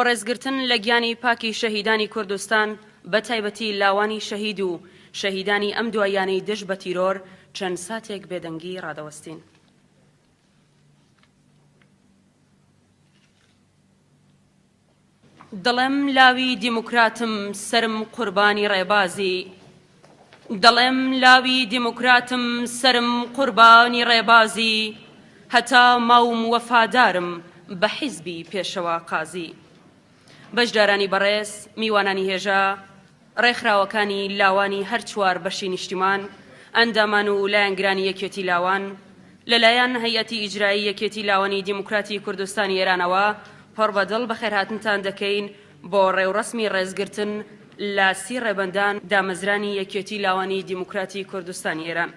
ڕێزگرتن لە گیانی پاکی شەهیدانی کوردستان بە تایبەتی لاوانی شەهید و شەهیدانی ئەم دوایانەی دژ بە تیرۆر چەند ساتێک بێدەنگی ڕادەوەستین. دڵێم لاوی دیموکراتم سرم قوربانی ڕێبازی، دڵێم لاوی دیموکراتم سرم قوربانی ڕێبازی، هەتا ماوم وەفادارم بە حیزبی پێشەوە قازی. بەشدارانی بەڕێز، میوانانی هێژە، ڕێکخراوەکانی لاوانی هەر چوار بەشی نیشتیمان، ئەندامان و لایەنگرانی یەکێتی لاوان، لەلایەن هەیئەتی ئیجرایی یەکێتی لاوانی دیموکراتی کوردستانی ئێرانەوە پڕ بەدڵ بەخێرهاتنتان دەکەین بۆ ڕێوڕەسمی ڕێزگرتن لە 30 ڕێبەندان دامەزرانی یەکێتی لاوانی دیموکراتی کوردستانی ئێران.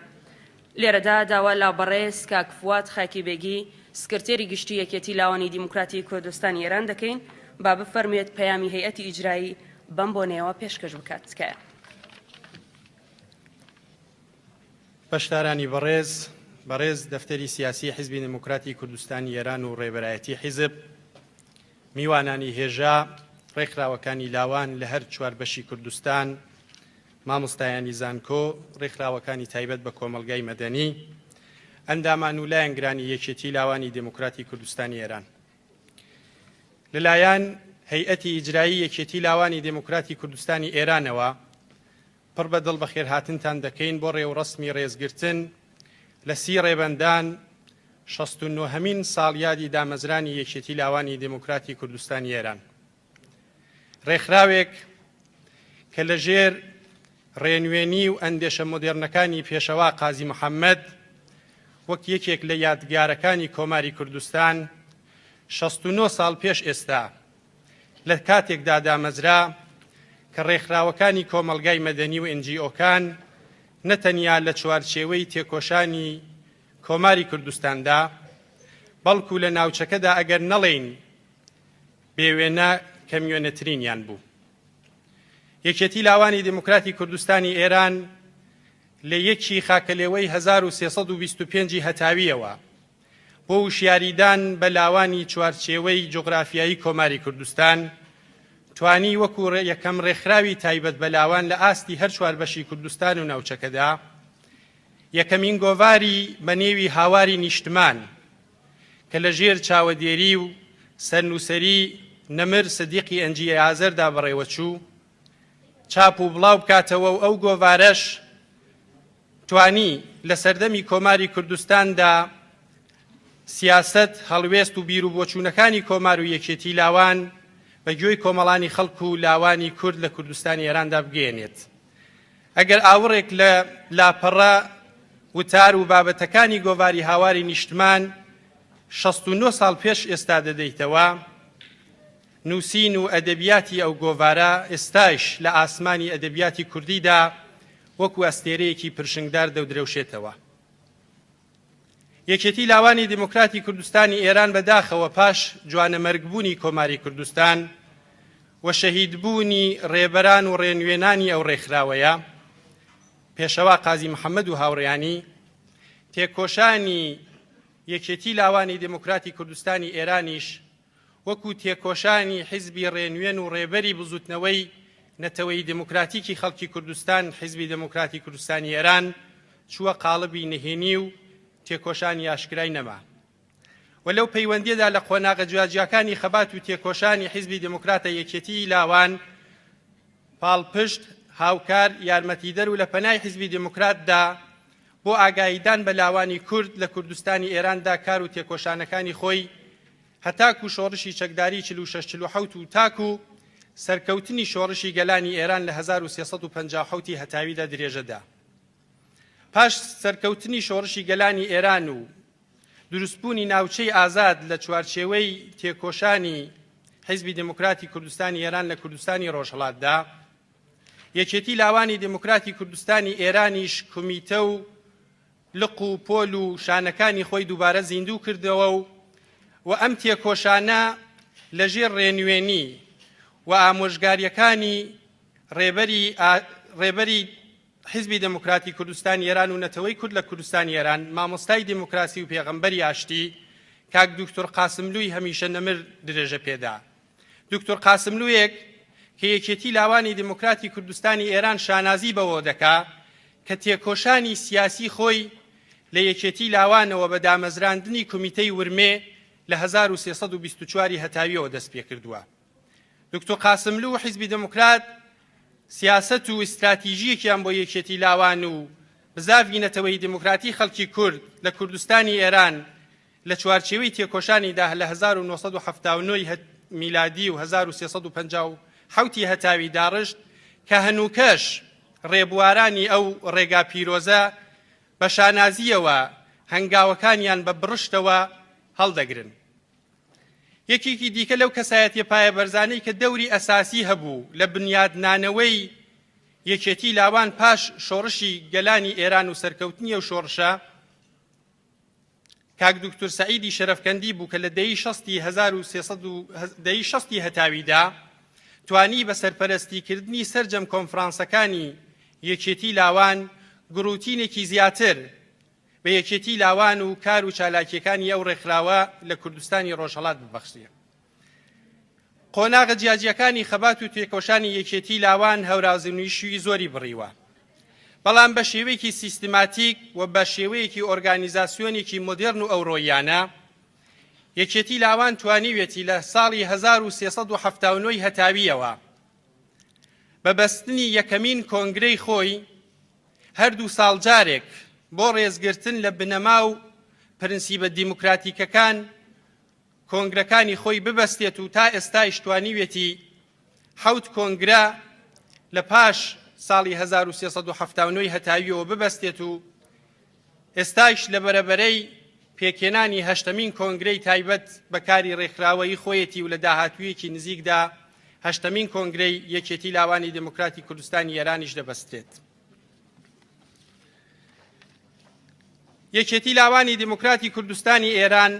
لێرەدا داوا لا بەڕێز کاک فواد خاکی بێگی، سکرتێری گشتی یەکێتی لاوانی دیموکراتی کوردستانی ئێران دەکەین با بفەرمێت پەیامی هەیئەتی ئیجرایی بەم بۆنەیەوە پێشکەش بکات. تکایە. بەشدارانی بەڕێز دەفتەری سیاسی حیزبی دموکراتی کوردستانی ئێران و ڕێبەرایەتی حیزب، میوانانی هێژە، ڕێکخراوەکانی لاوان لە هەر چوار بەشی کوردستان، مامۆستایانی زانکۆ، ڕێکخراوەکانی تایبەت بە کۆمەلگای مەدەنی، ئەندامان و لایەنگرانی یەکێتی لاوانی دیموکراتی کوردستانی ئێران، لەلایەن هەیئەتی ئیجرایی یەکێتی لاوانی دیموکراتی کوردستانی ئێرانەوە پڕ بەدڵ بەخێرهاتنتان دەکەین بۆ ڕێوڕەسمی ڕێزگرتن لە 30 ڕێبەندان 69هەمین ساڵیادی دامەزرانی یەکێتی لاوانی دیموکراتی کوردستانی ئێران. ڕێکخراوێک کە لەژێر ڕێنوێنی و ئەندێشە مۆدێرنەکانی پێشەوا قازی محەممەد وەک یەکێک لە یادگارەکانی کۆماری کوردستان 69 ساڵ پێش ئێستا لە کاتێکدا دامەزرا کە ڕێکخراوەکانی کۆمەلگای مەدەنی و NGOکان نەتەنیا لە چوارچێوەی تێکۆشانی کۆماری کوردستاندا بەڵکو لە ناوچەکەدا ئەگەر نەڵێین بێوێنە کەمیۆنەترینیان بوو. یەکێتی لاوانی دیموکراتی کوردستانی ئێران لە یەکی خاکەلێوەی 1325 هەتاویەوە بۆ وشیاریدان بە لاوانی چوارچێوەی جوغرافیایی کۆماری کوردستان توانی وەکو یەکەم ڕێکخراوی تایبەت بە لاوان لە ئاستی هەر چوار بەشی کوردستان و ناوچەکەدا یەکەمین گۆڤاری بە نێوی هاواری نیشتمان کە لە ژێر چاوەدێری و سەرنووسەری نەمر سەدیقی ئەنجی ئازەردا بەڕێوەچوو چاپ و بڵاو بکاتەوە و ئەو گۆڤارەش توانی لە سەردەمی کۆماری کوردستاندا سیاست هەڵوێست و بیر و بۆچوونەکانی کۆمار و یەکێتی لاوان بە گوێی کۆمەڵانی خەڵک و لاوانی کورد لە کوردستانی ئێراندا بگەێنێت. ئەگەر ئاوڕێک لە لاپەڕە وتار و بابەتەکانی گۆڤاری هاواری نیشتمان 69 ساڵ پێش ئێستا دەدەیتەوە، نووسین و ئەدەبیاتی ئەو گۆڤارە ئێستاش لە ئاسمانی ئەدەبیاتی کوردیدا وەکو ئەستێرەیەکی پرشنگدار دەودرەوشێتەوە. یەکێتی لاوانی دیموکراتی کوردستانی ئێران بەداخەوە پاش جوانەمەرگبوونی کۆماری کوردستان و شەهیدبوونی ڕێبەران و ڕێنوێنانی ئەو ڕێکخراوەیە پێشەوا قازی محەممەد و هاوڕێیانی تێکۆشانی یەکێتی لاوانی دیموکراتی کوردستانی ئێرانیش وەکو تێکۆشانی حیزبی ڕێنوێن و ڕێبەری بزوتنەوەی نەتەوەی دموکراتیکی خەڵکی کوردستان حیزبی دموکراتی کوردستانی ئێران چووە قاڵبی نهێنی و تێکۆشانی ئاشکرای نەما. و لەو پەیوەندیەدا لە قۆناغە جیاجیەکانی خەبات و تێکۆشانی حیزبی دموکراتە یەکێتی لاوان پاڵپشت هاوکار یارمەتیدەر و لە پەنای حیزبی دموکراتدا بۆ ئاگاییدان بە لاوانی کورد لە کوردستانی ئێراندا کار و تێکۆشانەکانی خۆی هەتاکو شۆڕشی چەکداری 46-47 و تاکو سەرکەوتنی شۆڕشی گەلانی ئێران لە 1357 هەتاویدا درێژەدا. پاش سەرکەوتنی شۆڕشی گەلانی ئێران و دروستبوونی ناوچەی ئازاد لە چوارچێوەی تێکۆشانی حیزبی دموکراتی کوردستانی ئێران لە کوردستانی ڕۆژهەڵاتدا یەکێتی لاوانی دموکراتی کوردستانی ئێرانیش کومیتە و لق و پۆل و شانەکانی خۆی دووبارە زیندوو کردەوە و ئەم تێکۆشانە لەژێر ڕێنوێنی و ئامۆژگاریەکانی ڕێبەری حیزبی دموکراتی کوردستانی ئێران و نەتەوەی کورد لە کوردستانی ئێران مامۆستای دیموکراسی و پێغەمبەری ئاشتی کاک دکتۆر قاسملووی هەمیشە نەمر درێژە پێدا دکتۆر قاسملوویەک کە یەکێتی لاوانی دموکراتی کوردستانی ئێران شانازی بەوە دەکا کە تێکۆشانی سیاسی خۆی لە یەکێتی لاوانەوە بە دامەزراندنی کۆمیتەی ورمێ لە 1324 هەتاویەوە دەست پێ کردووە. دکتۆر قاسملوو و حیزبی دموکرات سیاست و استراتیژیەکیان بۆ یەکێتی لاوان و بزاڤینەتەوەی دموکراتی خەڵکی کورد لە کوردستانی ئێران لە چوارچێوەی تێکۆشانیدا لە 1979 میلادی و 1357 هەتاوی داڕشت کە هەنووکەش ڕێبوارانی ئەو ڕێگا پیرۆزە بە شانازیەوە هەنگاوەکانیان بە بڕشتەوە هەڵدەگرن. یەکێکی دیکە لەو کەسایەتیە پایە بەرزانەی کە دەوری ئەساسی هەبوو لە بنیادنانەوەی یەکێتی لاوان پاش شۆڕشی گەلانی ئێران و سەرکەوتنی ئەو شۆڕشە کاک دکتۆر سەعیدی شەرەفکەندی بوو کە لە دەی 60 هەتاویدا توانی بە سەرپەرستیکردنی سەرجەم کۆنفرانسەکانی یەکێتی لاوان گروتینێکی زیاتر بە یەکێتی لاوان و کار و چالاکیەکانی ئەو ڕێکخراوە لە کوردستانی ڕۆژهەڵات ببەخشیە. قۆناغە جیاجیەکانی خەبات و تێکۆشانی یەکێتی لاوان هەوراوزنیشی زۆری بڕیوە، بەڵام بە شێوەیەکی سیستماتیک و بە شێوەیەکی ئۆرگانیزاسیۆنێکی مۆدێرن و ئەوڕۆیانە یەکێتی لاوان توانیوێتی لە ساڵی 1379 هەتاویەوە بە بەستنی یەکەمین کۆنگرەی خۆی هەردوو ساڵجارێک بۆ ڕێزگرتن لە بنەما و پرنسیبە دیموکراتیکەکان کۆنگرەکانی خۆی ببەستێت و تا ئێستایش توانیوێتی 7 کۆنگرە لە پاش ساڵی 1379 هەتاویەوە ببەستێت و ئێستایش لە بەرەبەرەی پێکێنانی هەشتەمین کۆنگرەی تایبەت بەکاری ڕێکخراوەی خۆیەتی و لە داهاتوویەکی نزیکدا هەشتەمین کۆنگرەی یەکێتی لاوانی دموکراتی کوردستانی ئێرانیش دەبەستێت. یەکێتی لاوانی دموکراتی کوردستانی ئێران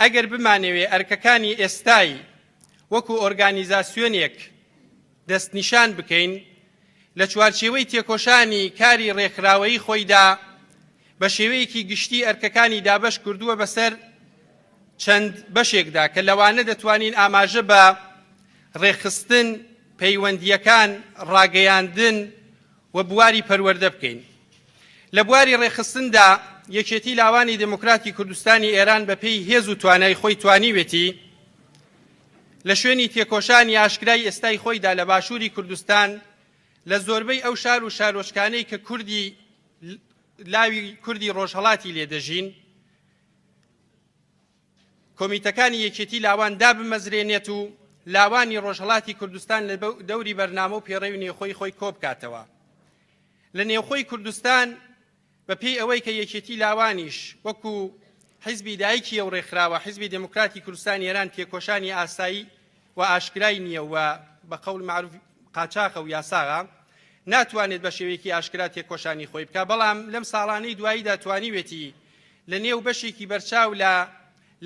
ئەگەر بمانەوێ ئەرکەکانی ئێستای وەکو ئۆرگانیزاسیۆنێک دەستنیشان بکەین لە چوارچێوەی تێکۆشانی کاری ڕێکخراوەی خۆیدا بە شێوەیەکی گشتی ئەرکەکانی دابەش کردووە بەسەر چەند بەشێکدا کە لەوانە دەتوانین ئاماژە بە ڕێخستن پەیوەندیەکان ڕاگەیاندن و بواری پەروەردە بکەین. لە بواری ڕێخستندا یەکێتی لاوانی دموکراتی کوردستانی ئێران بە پێی هێز و توانای خۆی توانیوێتی لە شوێنی تێکۆشانی ئاشکرای ئێستای خۆیدا لە باشووری کوردستان لە زۆربەی ئەو شار و شارۆچکانەی کە لاوی کوردی ڕۆژهەڵاتی لێدەژین کۆمیتەکانی یەکێتی لاوان دابمەزرێنێت و لاوانی ڕۆژهەڵاتی کوردستان لە دەوری بەرنامە و پێڕەوی نێوخۆی خۆی کۆبکاتەوە. لە نێوخۆی کوردستان بە پێی ئەوەی کە یەکێتی لاوانیش وەکو حیزبی دایکی ئەو ڕێکخراوە حیزبی دموکراتی کوردستانی ئێران تێکۆشانی ئاسایی و ئاشکرای نییە و بە قەول معروف قاچاقە و یاساغا ناتوانێت بە شێوەیەکی ئاشکرا تێکۆشانی خۆی بکە، بەڵام لەم ساڵانەی دواییدا توانیوێتی لە نێو بەشێکی بەرچاو لە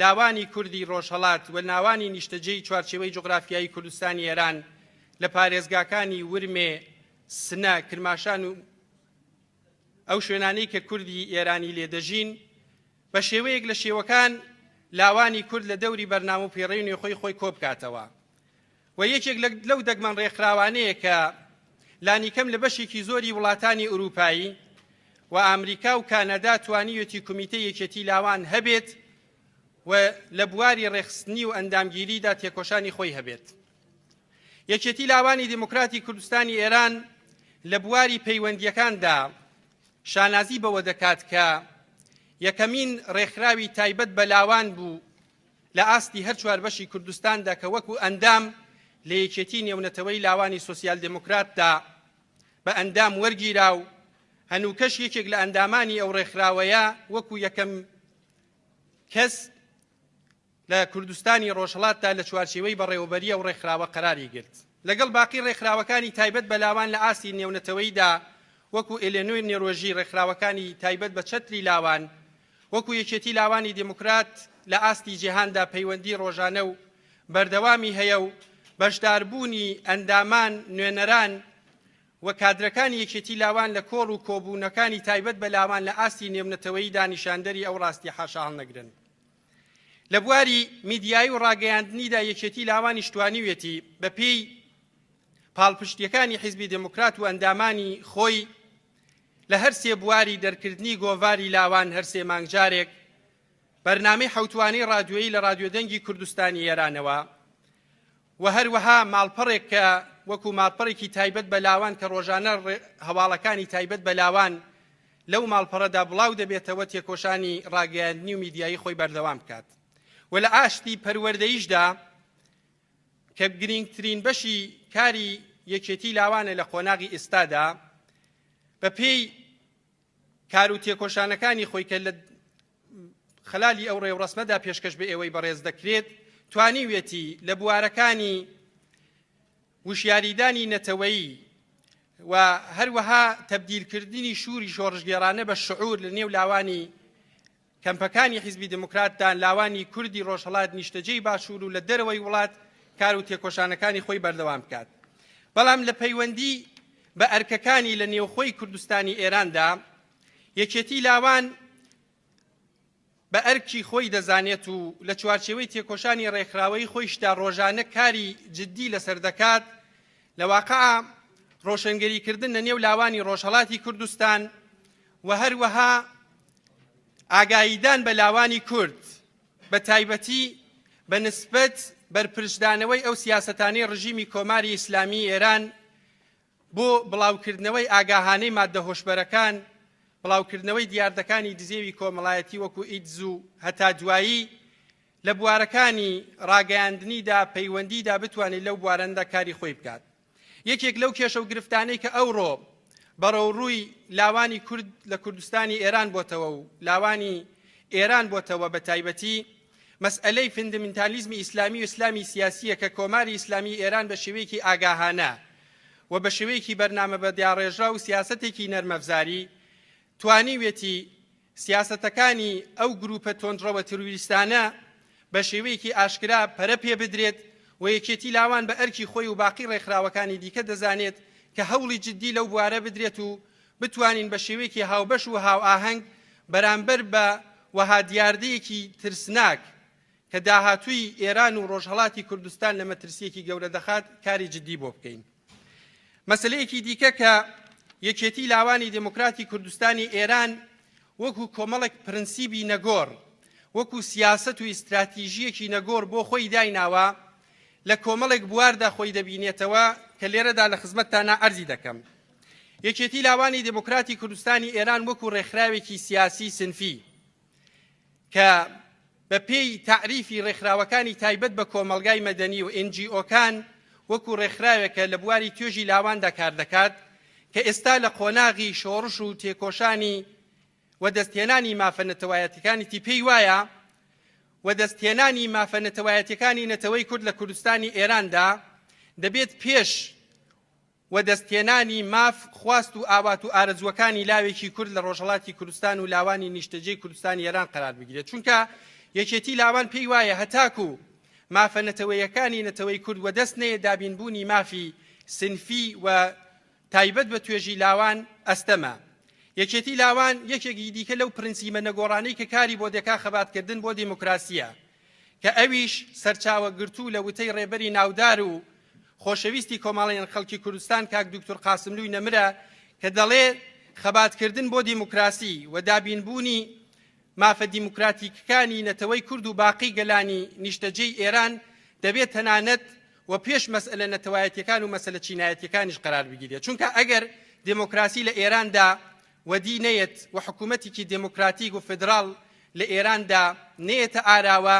لاوانی کوردی ڕۆژهەڵات و ناوانی نیشتەجێی چوارچێوەی جوغرافیایی کوردستانی ئێران لە پارێزگاکانی ورمێ، سنە، کرماشان و ئەو شوێنانەی کە کوردی ئێرانی لێدەژین بە شێوەیەک لە شێوەکان لاوانی کورد لە دەوری بەرنامە و پێڕەوی نێوخۆی خۆی کۆبکاتەوە. و یەکێک لەو دەگمەن ڕێکخراوانەیە کە لانیکەم لە بەشێکی زۆری وڵاتانی ئوروپایی و ئامریکا و کانەدا توانیوێتی کۆمیتەی یەکێتی لاوان هەبێت و لە بواری ڕێخستنی و ئەندامگیریدا تێکۆشانی خۆی هەبێت. یەکێتی لاوانی دموکراتی کوردستانی ئێران لە بواری پەیوەندیەکاندا شانازی بەوە دەکات کە یەکەمین ڕێکخراوی تایبەت بە لاوان بوو لە ئاستی هەر چوار بەشی کوردستاندا کە وەکو ئەندام لە یەکێتی نێونەتەوەی لاوانی سۆسیال دموکراتدا بە ئەندام وەرگیرا و هەنووکەش یەکێک لە ئەندامانی ئەو ڕێکخراوەیە وەکو یەکەم کەس لە کوردستانی ڕۆژهەڵاتدا لە چوارچێوەی بەڕێوەبەری ئەو ڕێکخراوە قەراری گرت. لەگەڵ باقی ڕێکخراوەکانی تایبەت بە لاوان لە ئاستی نێونەتەوەیدا وەکو ئێلێنۆی نێڕۆژی ڕێکخراوەکانی تایبەت بە چەتری لاوان وەکو یەکێتی لاوانی دموکرات لە ئاستی جیهاندا پەیوەندی ڕۆژانە و بەردەوامی هەیە و بەشداربوونی ئەندامان، نوێنەران و کادرەکانی یەکێتی لاوان لە کۆڕ و کۆبوونەکانی تایبەت بە لاوان لە ئاستی نێونەتەوەی دانیشاندەری ئەو ڕاستی حاشا هەڵنەگرن. لە بواری میدیایی و ڕاگەیاندنیدا یەکێتی لاوانی شتوانیوێتی بە پێی پاڵپشتیەکانی حیزبی دموکرات و ئەندامانی خۆی لە هەر سێ بواری دەرکردنی گۆڤاری لاوان هەر سێ مانگجارێک بەرنامەی حەوتوانەی ڕادیۆیی لە ڕادیۆدەنگی کوردستانی ئێرانەوە و هەروەها ماڵپەڕێک کە وەکو ماڵپەڕێکی تایبەت بە لاوان کە ڕۆژانە هەواڵەکانی تایبەت بە لاوان لەو ماڵپەڕەدا بڵاو دەبێتەوە تێکۆشانی ڕاگەیاندنی و میدیایی خۆی بەردەوام بکات و لە ئاشتی پەروەردەییشدا کە گرنگترین بەشی کاری یەکێتی لاوانە لە قۆناغی ئێستادا بە پێی کار و تێکۆشانەکانی خۆی کە لە خلالی ئەو ڕێوڕەسمەدا پێشکەش بە ئێوەی بەڕێز دەکرێت توانیوێتی لە بوارەکانی وشیاریدانی نەتەوەیی و هەروەها تەبدیلکردنی شووری شۆڕژگێڕانە بە شعور لە نێو لاوانی کەمپەکانی حیزبی دموکراتدان لاوانی کوردی ڕۆژهەڵات نیشتەجێی باشوور و لە دەرەوەی وڵات کار و تێکۆشانەکانی خۆی بەردەوام بکات. بەڵام لە پەیوەندی بە ئەرکەکانی لە نێوخۆی کوردستانی ئێراندا یەکێتی لاوان بە ئەرکی خۆی دەزانێت و لە چوارچێوەی تێکۆشانی ڕێکخراوەی خۆیشدا ڕۆژانە کاری جددی لەسەر دەکات لە واقعە ڕۆشنگەریکردن لە نێو لاوانی ڕۆژهەڵاتی کوردستان و هەروەها ئاگاییدان بە لاوانی کورد بە تایبەتی بە نسبەت بەرپرسدانەوەی ئەو سیاسەتانەی ڕژیمی کۆماری ئیسلامی ئێران بۆ بڵاوکردنەوەی ئاگاهانەی ماددە هۆشبەرەکان بڵاوکردنەوەی دیاردەکانی دزێوی کۆمەڵایەتی وەکو ئیدز و هەتا دوایی لە بوارەکانی ڕاگەیاندنیدا پەیوەندیدا بتوانێت لەو بوارەندا کاری خۆی بکات. یەکێک لەو کێشە و گرفتانەی کە ئەوڕۆ بەڕێوڕووی لاوانی کورد لە کوردستانی ئێران بۆتەوە و لاوانی ئێران بۆتەوە بە تایبەتی مەسئلەی فندامنتالیزمی ئیسلامی و ئیسلامی سیاسیە کە کۆماری ئیسلامی ئێران بە شێوەیەکی ئاگاهانە و بە شێوەیەکی بەرنامە بەدیاڕێژرا و سیاسەتێکی نەرمەفزاری توانیوێتی سیاسەتەکانی ئەو گروپە تۆندڕەوە تروریستانە بە شێوەیەکی ئاشکرا پەرە پێ بدرێت و یەکێتی لاوان بە ئەرکی خۆی و باقی ڕێکخراوەکانی دیکە دەزانێت کە هەوڵی جددی لەو بوارە بدرێت و بتوانین بە شێوەیەکی هاوبەش و هاو ئاهەنگ بەرامبەر بە وەها دیاردەیەکی ترسناک کە داهاتووی ئێران و ڕۆژهەڵاتی کوردستان لە مەترسیەکی گەورە دەخات کاری جددی بۆ بکەین. مەسەلەیەکی دیکە کە یەکێتی لاوانی دموکراتی کوردستانی ئێران وەکو کۆمەڵێک پرەنسیبی نەگۆڕ وەکو سیاسەت و ئیستراتیژیەکی نەگۆڕ بۆ خۆی دایناوە لە کۆمەڵێک بواردا خۆی دەبینێتەوە کە لێرەدا لە خزمەتتانە ئەرزی دەکەم. یەکێتی لاوانی دموکراتی کوردستانی ئێران وەکو ڕێکخراوێکی سیاسی سنفی کە بە پێی تعریفی ڕێکخراوەکانی تایبەت بە کۆمەلگای مەدەنی و NGOکان وەکو ڕێکخراوێکە لە بواری توێژی لاواندا کار دەکات کە ئێستا لە قۆناغی شۆڕش و تێکۆشانی و دەستهێنانی مافەنەتەوایەتەکانی پێی وایە و دەستهێنانی مافەنەتەوایەتەکانی نەتەوەی کورد لە کوردستانی ئێراندا دەبێت پێش و دەستهێنانی ماف خواست و ئاوات و ئارەزوەکانی لاوێکی کورد لە ڕۆژهەڵاتی کوردستان و لاوانی نیشتەجێی کوردستانی ئێران قرار بگرێت. چونکە یەکێتی لاوان پێی وایە هەتاکو مافەنەتەوەیەکانی نەتەوەی کورد و دەست نەیە دابینبوونی مافی سنفی و تایبەت بە توێژی لاوان ئەستەمە. یەکێتی لاوان یەکێکی دیکە لەو پرەنسیبە نەگۆڕانەی کە کاری بۆ دەکا خەباتکردن بۆ دیموکراسیە کە ئەویش سەرچاوە گرتوو لە وتەی ڕێبەری ناودار و خۆشەویستی کۆمەڵێن خەڵکی کوردستان کاک دکتۆر قاسملووی نەمرە کە دەڵێ خەباتکردن بۆ دیموکراسی و دابینبوونی مافە دیموکراتیکەکانی نەتەوەی کورد و باقی گەلانی نیشتەجێی ئێران دەبێت تەنانەت و پێش مەسئلە نەتەوایەتیەکان و مەسەلە چینایەتیەکانیش قرار بگیرێت. چونکە ئەگەر دیموکراسی لە ئێراندا ودی نەیەت و حکوومەتێکی دموکراتیک و فدراڵ لە ئێراندا نەیەتە ئاراوە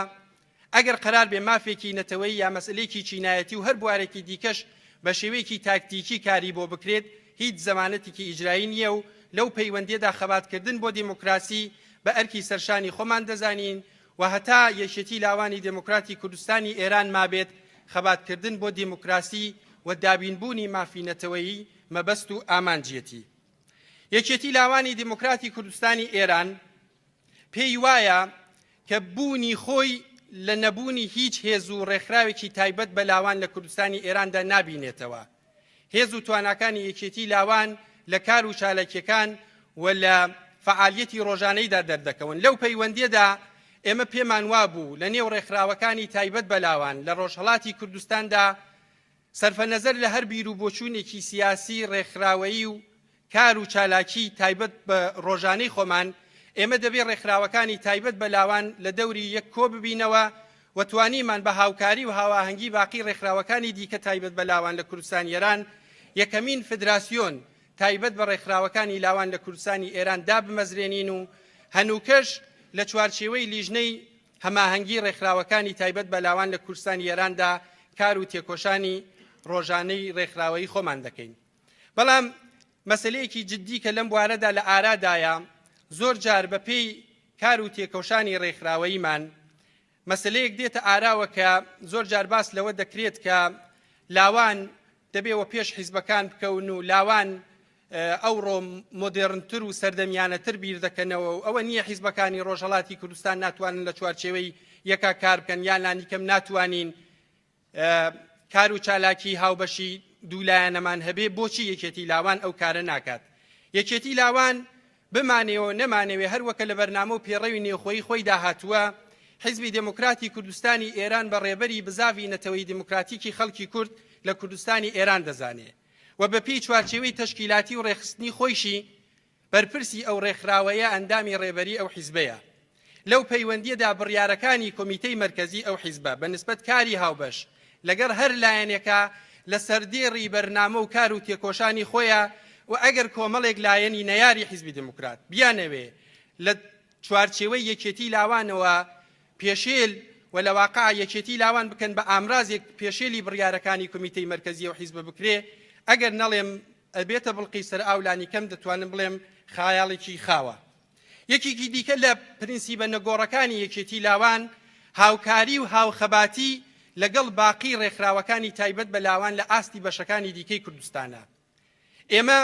ئەگەر قرار بێ مافێکی نەتەوەی یا مەسئلەیەکی چینایەتی و هەر بوارێکی دیکەش بە شێوەیەکی تاکتیکی کاری بۆ بکرێت هیچ زەمانەتێکی ئیجرایی نییە و لەو پەیوەندیەدا خەباتکردن بۆ دیموکراسی بە ئەرکی سەرشانی خۆمان دەزانین و هەتا یەکێتی لاوانی دموکراتی کوردستانی ئێران مابێت خەباتکردن بۆ دیموکراسی و دابینبوونی مافی نەتەوەیی مەبەست و ئامانجیەتی. یەکێتی لاوانی دموکراتی کوردستانی ئێران پێی وایە کە بوونی خۆی لە نەبوونی هیچ هێز و ڕێکخراوێکی تایبەت بە لاوان لە کوردستانی ئێراندا نابینێتەوە. هێز و تواناکانی یەکێتی لاوان لە کار و چالاکیەکان و لە فعالیەتی ڕۆژانەیدا دەردەکەون. لەو پەیوەندیەدا ئێمە پێمان وابوو لە نێو ڕێکخراوەکانی تایبەت بەلاوان لە ڕۆژهەڵاتی کوردستاندا سەرفەنەزەر لە هەر بیر و بۆچوونێکی سیاسی ڕێکخراوەیی و کار و چالاکی تایبەت بە ڕۆژانەی خۆمان ئێمە دەبێت ڕێکخراوەکانی تایبەت بەلاوان لە دەوری یەک کۆ ببینەوە و توانیمان بە هاوکاری و هاواهەنگی باقی ڕێکخراوەکانی دیکە تایبەت بەلاوان لە کوردستان ئێران یەکەمین فدراسیۆن تایبەت بە ڕێکخراوەکانی لاوان لە کوردستانی ئێران دابمەزرێنین و هەنووکەش لە چوارچێوەی لیژنەی هەماهەنگی ڕێکخراوەکانی تایبەت بەلاوان لە کوردستانی ئێراندا کار و تێکۆشانی ڕۆژانەی ڕێکخراوەیی خۆمان دەکەین. بەڵام مەسلەیەکی جددی کە لەم بوارەدا لە ئارادایە زۆر جار بە پێی کار و تێکۆشانی ڕێکخراوەییمان مەسلەیەک دێتە ئاراوە کە زۆر جار باس لەوە دەکرێت کە لاوان دەبێەوە پێش حیزبەکان بکەون و لاوان ئەوڕۆ مۆدێرنتر و سەردەمیانەتر بیر دەکەنەوە و ئەوە نییە حیزبەکانی ڕۆژهەڵاتی کوردستان ناتوانن لە چوارچێوەی یەکا کار بکەن یان لانیکەم ناتوانین کار و چالاکی هاوبەشی دوولایەنەمان هەبێ بۆچی یەکێتی لاوان ئەو کارە ناکات. یەکێتی لاوان بمانێەوە نەمانەوێ هەروەکە لە بەرنامە و پێڕەوی نێوخۆیی خۆی داهاتووە حیزبی دموکراتی کوردستانی ئێران بە ڕێبەری بزاوی نەتەوەی دموکراتیکی خەڵکی کورد لە کوردستانی ئێران دەزانێ و بە پێی چوارچێوەی تەشکیلاتی و ڕێخستنی خۆیشی بەرپرسی ئەو ڕێکخراوەیە ئەندامی ڕێبەری ئەو حیزبەیە. لەو پەیوەندیەدا بڕیارەکانی کۆمیتەی مەرکەزی ئەو حیزبە بە نسبەت کاری هاوبەش لەگەر هەر لایەنێکە لە سەردێڕی بەرنامە و کار و تێکۆشانی خۆیە و ئەگەر کۆمەڵێک لایەنی نەیاری حیزبی دموکرات بیانەوێ لە چوارچێوەی یەکێتی لاوانەوە پێشێل و لە واقع یەکێتی لاوان بکەن بە ئامرازێک پێشێلی بڕیارەکانی کۆمیتەی مەرکەزی و حیزبە بکرێ ئەگەر نەڵێم ئەبێتە بڵقی سەر ئاولانی کەم دەتوانم بڵێم خایاڵێکی خاوە. یەکێکی دیکە لە پرینسیبە نەگۆڕەکانی یەکێتی لاوان هاوکاری و هاوخەباتی لەگەڵ باقی ڕێکخراوەکانی تایبەت بە لاوان لە ئاستی بەشەکانی دیکەی کوردستانە. ئێمە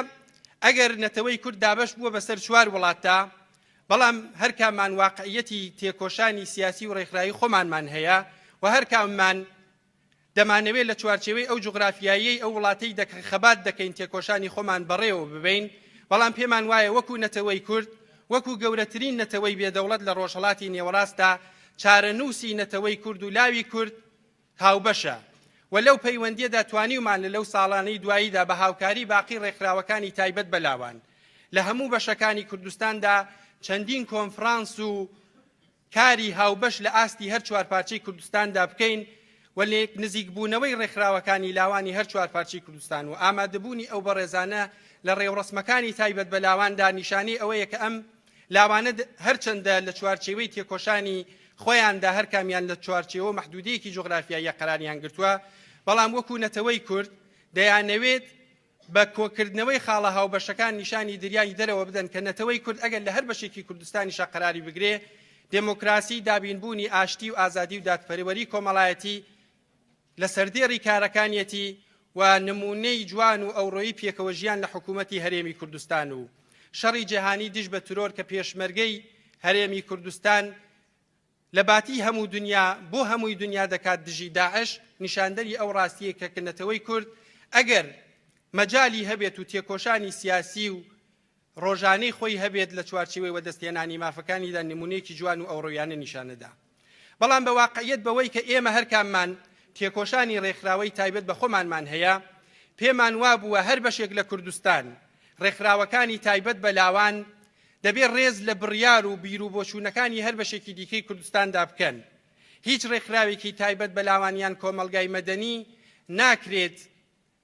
ئەگەر نەتەوەی کورد دابەش بووە بەسەر چوار وڵاتدا بەڵام هەر کاممان واقعیەتی تێکۆشانی سیاسی و ڕێکخراوی خۆمانمان هەیە و هەر کاممان دەمانەوێت لە چوارچێوەی ئەو جوغرافیایی ئەو وڵاتەی خەبات دەکەین تێکۆشانی خۆمان بەڕێوە ببین بەڵام پێمان وایە وەکو نەتەوەی کورد وەکو گەورەترین نەتەوەی بێدەوڵەت لە ڕۆژهەڵاتی نێوەڕاستدا چارەنووسی نەتەوەی کورد و لاوی کورد هاوبەشە و لەو پەیوەندیەدا توانیومان لە لەو ساڵانەی دواییدا بە هاوکاری باقی ڕێکخراوەکانی تایبەت بەلاوان لە هەموو بەشەکانی کوردستاندا چەندین کۆنفرانس و کاری هاوبەش لە ئاستی هەر چوارپارچەی کوردستاندا بکەین و لێک نزیکبوونەوەی ڕێکخراوەکانی لاوانی هەر چوارپارچەی کوردستان و ئامادەبوونی ئەو بەڕێزانە لە ڕێوڕسمەکانی تایبەت بە لاواندا نیشانەی ئەوەیە کە ئەم لاوانە هەرچەندە لە چوارچێوەی تێکۆشانی خۆیاندا هەر کامیان لە چوارچێوە مەحدودەیەکی جوغرافیاییە قەراریان گرتووە بەڵام وەکو نەتەوەی کورد دەیانەوێت بە کۆکردنەوەی خاڵە هاوبەشەکان نیشانی دریایی دەرەوە بدەن کە نەتەوەی کورد ئەگەر لە هەر بەشێکی کوردستانیشە قەراری بگرێ دموکراسی دابینبوونی ئاشتی و ئازادی و دادپەروەری کۆمەڵایەتی لە سەردێڕی کارەکانیەتی و نمونەی جوان و ئەوڕۆیی پێکەوە ژیان لە حکوومەتی هەرێمی کوردستان و شەڕی جیهانی دژ بە ترۆر کە پێشمەرگەی هەرێمی کوردستان لە باتی هەموو دنیا بۆ هەمووی دنیا دەکات دژی داعش نیشاندەری ئەو ڕاستیە کە نەتەوەی کورد ئەگەر مەجالی هەبێت و تێکۆشانی سیاسی و ڕۆژانەی خۆی هەبێت لە چوارچێوەی وەدەستێنانی مافەکانیدا نمونەیەکی جوان و ئەوڕۆیانە نیشانەدا. بەڵام بە واقعیەت بەوەی کە ئێمە هەر کاممان تێکۆشانی ڕێکخراوەی تایبەت بە خۆمانمان هەیە پێمان وابووە هەر بەشێک لە کوردستان ڕێکخراوەکانی تایبەت بە لاوان دەبێت ڕێز لە بڕیار و بیر و بۆچوونەکانی هەر بەشێکی دیکەی کوردستاندا بکەن. هیچ ڕێکخراوێکی تایبەت بە لاوانیان کۆمەلگای مەدەنی ناکرێت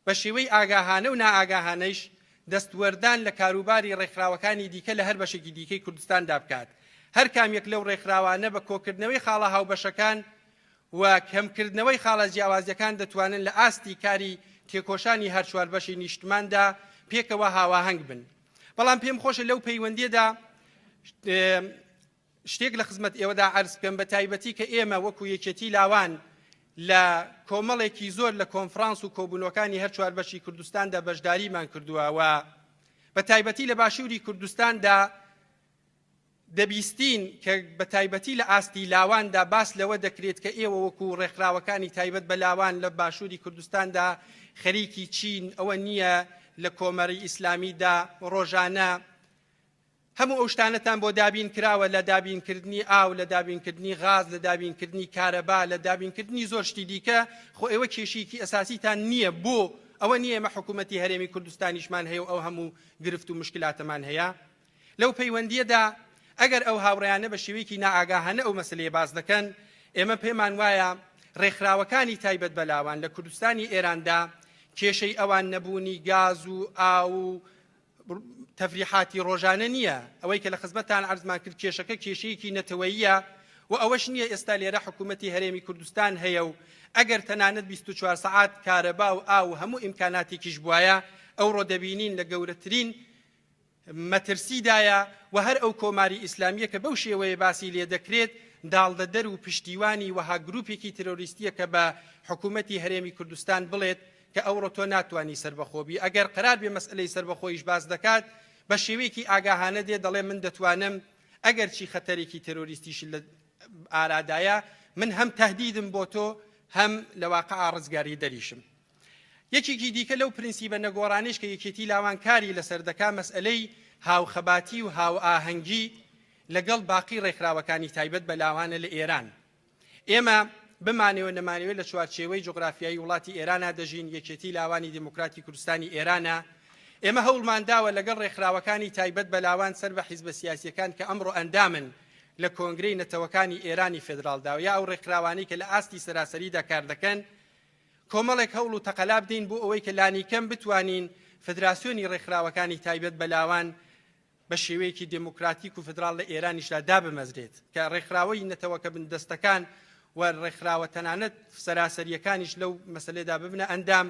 بە شێوەی ئاگاهانە و نائاگاهانەیش دەستوەردان لە کاروباری ڕێکخراوەکانی دیکە لە هەر بەشێکی دیکەی کوردستاندا بکات. هەر کامێک لەو ڕێکخراوانە بە کۆکردنەوەی خاڵە هاوبەشەکان و کەمکردنەوەی خاڵە جیاوازیەکان دەتوانن لە ئاستی کاری تێکۆشانی هەر چوار بەشی نیشتماندا پێکەوە هاواهەنگ بن. بەڵام پێم خۆشە لەو پەیوەندیەدا شتێک لە خزمەت ئێوەدا عەرز بکەم بە تایبەتی کە ئێمە وەکو یەکێتی لاوان لە کۆمەڵێکی زۆر لە کۆنفرانس و کۆبوونەکانی هەر چوار بەشی کوردستاندا بەشداریمان کردووە و بە تایبەتی لە باشووری کوردستاندا دەبیستین کە بە تایبەتی لە ئاستی لاواندا باس لەوە دەکرێت کە ئێوە وەکو ڕێکخراوەکانی تایبەت بە لاوان لە باشووری کوردستاندا خەریکی چین ئەوە نییە لە کۆمەری ئیسلامیدا ڕۆژانە هەموو ئەو شتانەتان بۆ دابین کراوە لە دابینکردنی ئاو، لە دابینکردنی غاز، لە دابینکردنی کارەبا، لە دابینکردنی زۆر شتی دیکە. خۆ ئێوە کێشێکی ئەساسیتان نییە بۆ ئەوە نییە ئێمە حکوومەتی هەرێمی کوردستانیشمان هەیە و ئەو هەموو گرفت و مشکلاتەمان هەیە. لەو پەیوەندیەدا ئەگەر ئەو هاوڕێیانە بە شێوەیەکی نائاگاهانە ئەو مەسلەیە باز دەکەن، ئێمە پێمان وایە ڕێکخراوەکانی تایبەت بەلاوان لە کوردستانی ئێراندا کێشەی ئەوان نەبوونی گاز و ئاو و تەفریحاتی ڕۆژانە نییە. ئەوەی کە لە خزمەتان عەرزمان کرد کێشەکە کێشەیەکی نەتەوەییە و ئەوەش نییە ئێستا لێرە حکوومەتی هەرێمی کوردستان هەیە و ئەگەر تەنانەت 24 سەعات کارەبا و ئاو هەموو ئیمکاناتێکیش بوایە ئەوڕۆ دەبینین لە گەورەترین مەترسیدایە و هەر ئەو کۆماری ئیسلامیە کە بەو شێوەیە باسی لێ دەکرێت داڵدەدەر و پشتیوانی وەها گروپێکی ترۆریستیە کە بە حکوومەتی هەرێمی کوردستان بڵێت کە ئەوڕۆ تۆ ناتوانی سربەخۆبی. ئەگەر قرار بێ مەسئلەی سربەخۆیش باز دەکات بە شێوەیەکی ئاگاهانە دێ دەڵێ من دەتوانم ئەگەر چی خەتەرێکی تەرۆریستیش لە ئارادایە من هەم تەهدیدم بۆ تۆ هەم لە واقعا ڕزگاری دەریشم. یەکێکی دیکە لەو پرینسیبە نەگۆڕانیش کە یەکێتی لاوان کاری لەسەر دەکا مەسئلەی هاوخەباتی و هاو ئاهەنگی لەگەڵ باقی ڕێکخراوەکانی تایبەت بەلاوانە لە ئێران. ئێمە بمانەوە نەمانەوە لە چوارچێوەی جوغرافیایی وڵاتی ئێرانە دەژین، یەکێتی لاوانی دموکراتی کوردستانی ئێرانە. ئێمە هەوڵمانداوە لەگەڵ ڕێکخراوەکانی تایبەت بەلاوان سەر بە حیزبە سیاسیەکان کە ئەمڕۆ ئەندامن لە کۆنگرەی نەتەوەکانی ئێرانی فێدراڵدا و یا ئەو ڕێکخراوانی کە لە ئاستی سەراسەریدا کار دەکەن کۆمەڵێک هەوڵ و تەقەلا بدەین بۆ ئەوەی کە لانیکەم بتوانین فدراسیۆنی ڕێکخراوەکانی تایبەت بەلاوان بە شێوەیەکی دموکراتیک و فدراڵ لە ئێرانیشدا دابمەزرێت کە ڕێکخراوەی نەتەوەکە بندەستەکان و ڕێکخراوە تەنانەت سەراسەریەکانیش لەو مەسەلەدا ببنە ئەندام.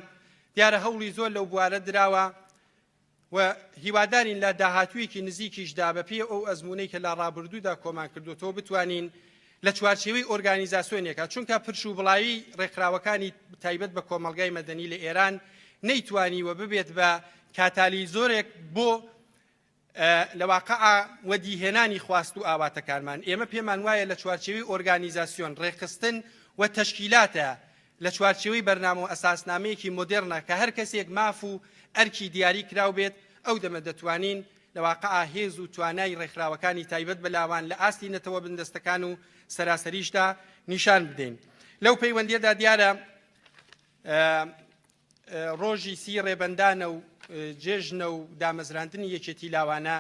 دیارە هەوڵی زۆر لەو بوارە دراوە و هیوادارین لە داهاتوویەکی نزیکیشدا بە پێ ئەو ئەزمونەی کە لە ڕابردوودا کۆمان کردوتەوە بتوانین لە چوارچێوەی ئۆرگانیزاسیۆنێکە، چونکە پرش و بڵاوی ڕێکخراوەکانی تایبەت بە کۆمەلگای مەدەنی لە ئێران نەیتوانیوە ببێت بە کاتالیزۆرێک بۆ لە واقعا وەدیهێنانی خواست و ئاواتەکانمان. ئێمە پێمان وایە لە چوارچێوەی ئۆرگانیزاسیۆن ڕێکخستن و تەشکیلاتە لە چوارچێوەی بەرنامە و ئەساسنامەیەکی مۆدێرنە کە هەر کەسێک ماف و ئەرکی دیاری کراو بێت ئەو دەمە دەتوانین لە واقعا هێز و توانای ڕێکخراوەکانی تایبەت بەلاوان لە ئاستی نەتەوە بندەستەکان و سەراسەریشدا نیشان بدەین. لەو پەیوەندیەدا دیارە ڕۆژی سی ڕێبەندانە و جێژنە و دامەزراندنی یەکێتی لاوانە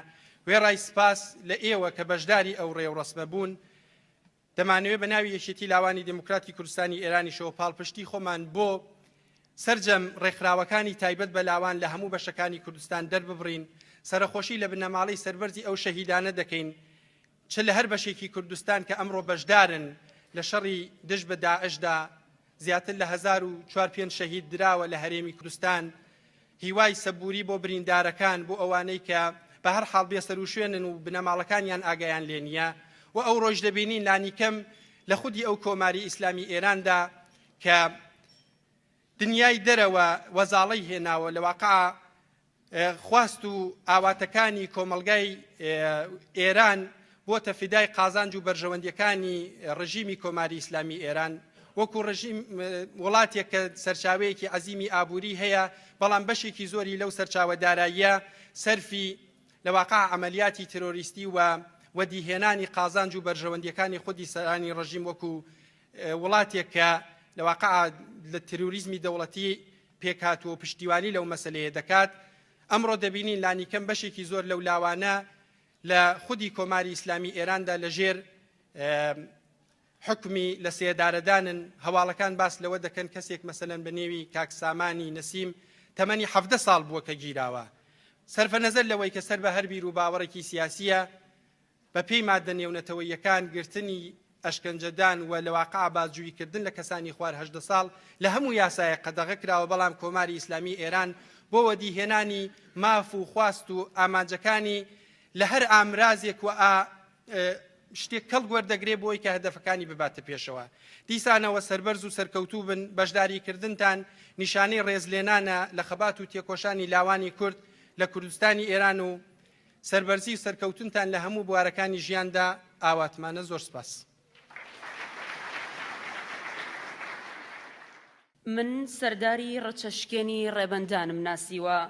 وێڕای سپاس لە ئێوە کە بەشداری ئەو ڕێوڕسمە بوون. دەمانەوێت بە ناوی یەکێتی لاوانی دموکراتی کوردستانی ئێرانیشەوە پاڵپشتی خۆمان بۆ سەرجەم ڕێکخراوەکانی تایبەت بەلاوان لە هەموو بەشەکانی کوردستان دەرببڕین، سەرخۆشی لە بنەماڵەی سەربەرزی ئەو شەهیدانە دەکەین چ لە هەر بەشێکی کوردستان کە ئەمڕۆ بەشدارن لە شەڕی دژ بە داعشدا زیاتر لە 1405 شەهید دراوە لە هەرێمی کوردستان. هیوای سەبووری بۆ بریندارەکان بۆ ئەوانەی کە بە هەر حاڵ بێسەر و شوێنن و بنەماڵەکانیان ئاگایان لێ نییە و ئەو ڕۆژ دەبینین لانیکەم لە خودی ئەو کۆماری ئیسلامی ئێراندا کە دنیای دەرەوە وەزاڵەی هێناوە لە واقعا خواست و ئاواتەکانی کۆمەلگای ئێران بۆتە فیدای قازانج و بەرژەوەندیەکانی ڕژیمی کۆماری ئیسلامی ئێران وەکو ڕژیم وڵاتێک کە سەرچاوەیەکی عەزیمی ئابووری هەیە بەڵام بەشێکی زۆری لەو سەرچاوەداراییە سەرفی لە واقع عملیاتی ترۆریستی و وەدیهێنانی قازانج و بەرژەوەندیەکانی خودی سەرانی ڕژیم وەکو وڵاتێک کە لە واقع لە تروریزمی دەوڵەتی پێکات و پشتیوانی لەو مەسەلەیە دەکات. ئەمڕۆ دەبینین لانیکەم بەشێکی زۆر لەو لاوانە لە خودی کۆماری ئیسلامی ئێراندا لەژێر حکمی لە سێدارەدانن. هەواڵەکان باس لەوە دەکەن کەسێک مەسەلەن بە نێوی کاکسامانی نەسیم تەمەنی 17 ساڵ بووە کە گیراوە. سەرفە نەزەر لەوەی کە سەر بە هەر بیر و باوەڕێکی سیاسیە بە پێی مادە نێونەتەوەیەکان گرتنی ئەشکەنجەدان و لە واقع بازجوویکردن لە کەسانی خوار 18 ساڵ لە هەموو یاسایە قەدەغە کراوە، بەڵام کۆماری ئیسلامی ئێران بۆ وەدیهێنانی ماف و خواست و ئامانجەکانی لە هەر ئامرازێک و شتێک کەڵ گوەردەگرێ بۆی کە هەدەفەکانی بباتە پێشەوە. دیسانەوە سەربەرز و سەرکەوتوو بن، بەشداریکردنتان نیشانەی ڕێزلێنانە لە خەبات و تێکۆشانی لاوانی کورد لە کوردستانی ئێران و سەربەرزی و سەرکەوتنتان لە هەموو بوارەکانی ژیاندا ئاواتمانە. زۆر سپاس. من سەرداری ڕەچەشکێنی ڕێبەندانم ناسیوە.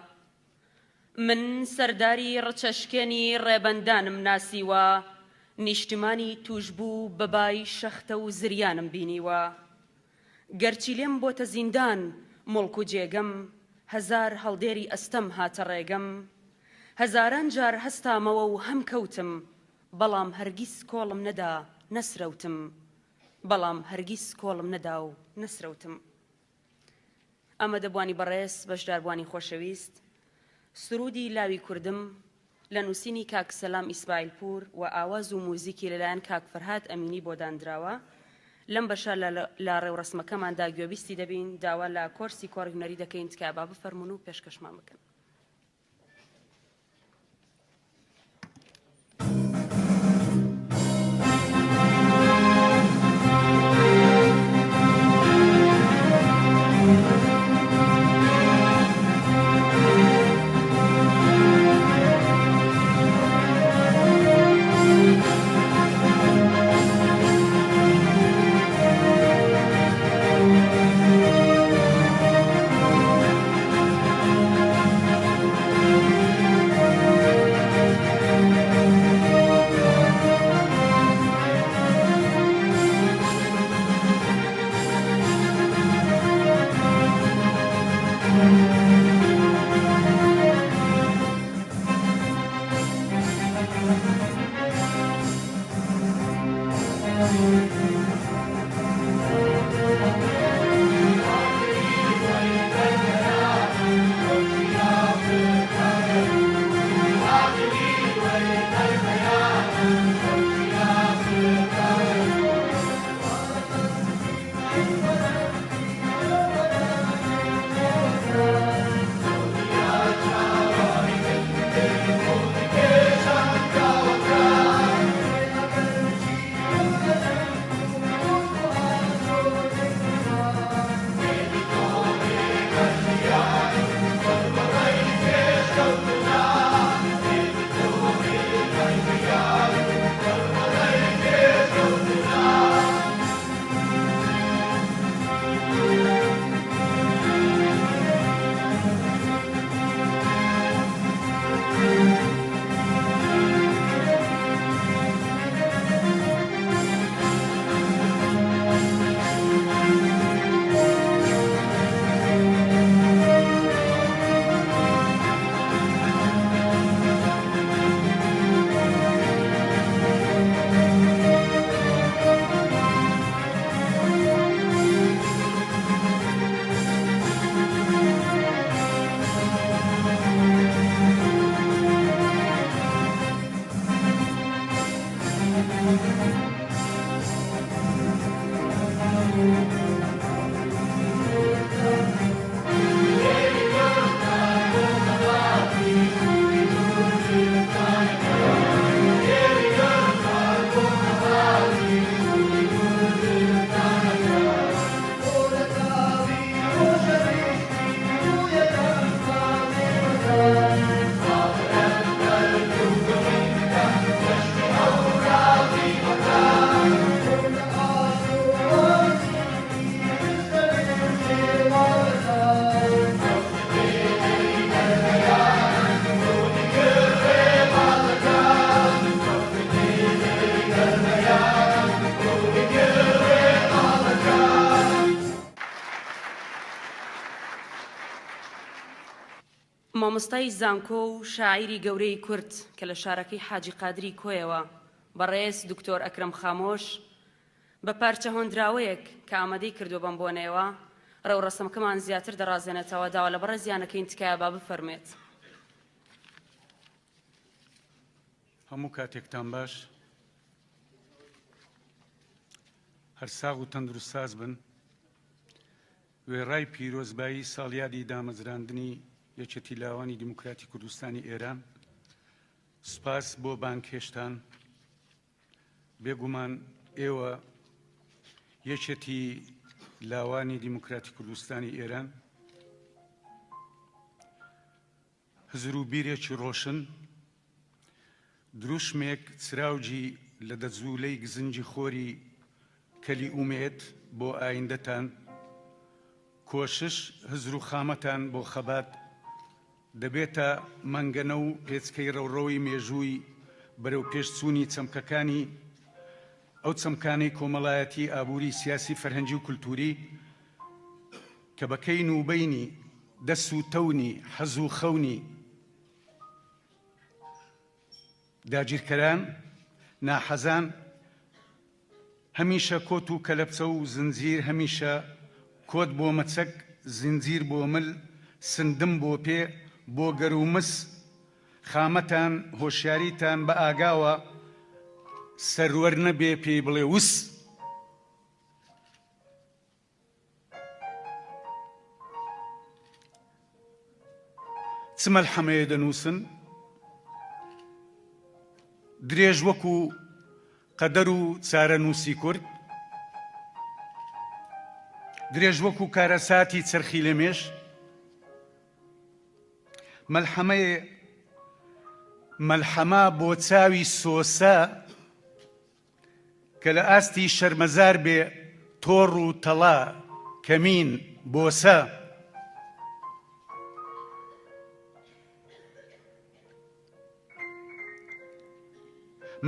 من سەرداری ڕچەشکێنی ڕێبەندانم ناسیوە، نیشتمانی توش بوو بەبای شەختە و زریانم بینیوە. گەرچی لێم بۆتە زیندان مڵک و جێگەم، هەزار هەڵدێری ئەستەم هاتە ڕێگەم. هەزاران جار هەستامەوە و هەم کەوتم، بەڵام هەرگیز کۆڵم نەدا نەسرەوتم. بەڵام هەرگیز کۆڵم نەدا و نەسرەوتم. ئەمە دەبوانی بەڕێز بەشداربوانی خۆشەویست. سرودی لاوی کوردم لە نووسینی کاک سەلام ئیسماعیلپور و ئاواز و موزیکی لەلایەن کاک فەرهاد ئەمینی بۆ دانراوە. لەم بەشە لە ڕێوڕسمەکەماندا گوێبیستی دەبین، داوا لە کۆرسی کۆڕی هونەری دەکەین تکایە با بفەرمون و پێشکەشمان بکەن. مامۆستای زانکۆ و شاعیری گەورەی کورد کە لە شارەکەی حاجی قادری کۆیەوە بەڕێز دکتۆر ئەکرەم خامۆش بە پارچە هۆندراوەیەک کە ئامادەی کردو بەم بۆنەوە ڕێوڕەسمەکەمان زیاتر دەڕازێنێتەوە. داوا لە بەڕێزیانەکەین تکایە با بفەرمێت. هەموو کاتێکتان باش، هەر ساغ و تەندروست ساز بن. وێڕای پیرۆزبایی ساڵیادی دامەزراندنی یەکێتی لاوانی دیموکراتی کوردستانی ئێران. سوپاس بۆ بانکێشتان. بێگومان ئێوە یەکێتی لاوانی دیموکراتی کوردستانی ئێران هزر و بیرێکی ڕۆشن، دروشمێک چراوجی لە دەجوولەی گزنجی خۆری کەلی ئومێد بۆ ئایندەتان، کۆشش هزر و خامەتان بۆ خەبات دەبێتە مەنگەنە و پێچکەی ڕەوڕەوەی مێژووی بەرەو پێشچوونی چەمکەکانی ئەو چەمکانەی کۆمەڵایەتی ئابووری سیاسی فەرهەنگی و کولتوری کە بەکەین و بەینی دەست و تەونی حەز و خەونی داگیرکەران ناحەزان هەمیشە کۆت و کەلەپچە و زنجیر هەمیشە کۆت بۆ مەچەک زنجیر بۆ مل سندم بۆ پێ بۆ گەر و مس خامەتان هۆشیاریتان بە ئاگاوە سەروەر نەبێ پێی بڵێ وس چ مەلحەمەیە دەنووسن درێژ وەکو قەدەر و چارەنووسی کورد درێژ وەکو کارەساتی چرخی لە مێش مەلحەمە بۆ چاوی سۆسە کە لە ئاستی شەرمەزار بێ تۆڕ و تەڵا کەمین بۆسە